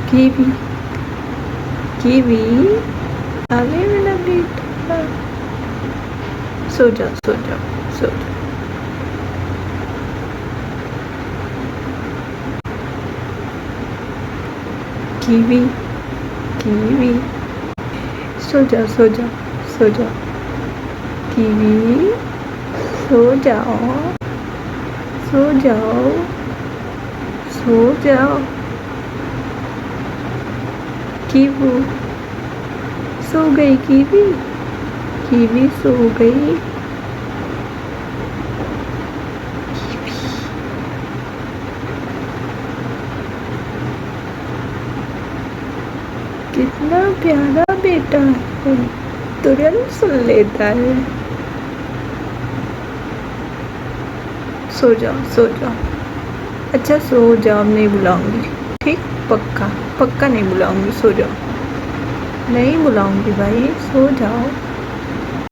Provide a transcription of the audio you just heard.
Kiwi kiwi आगे मेरा बेटा, सो जा सो जा सो जा। कीवी कीवी सो जा सो जा सो जा। कीवी सो जाओ सो जाओ सो जाओ। कीवू सो गई, कीवी कीवी सो गई। कितना प्यारा बेटा है, तुरंत सुन लेता है। सो जाओ सो जाओ। अच्छा सो जाओ, नहीं बुलाऊंगी, ठीक, पक्का पक्का नहीं बुलाऊंगी, सो जाओ। नहीं बुलाऊंगी भाई, सो जाओ।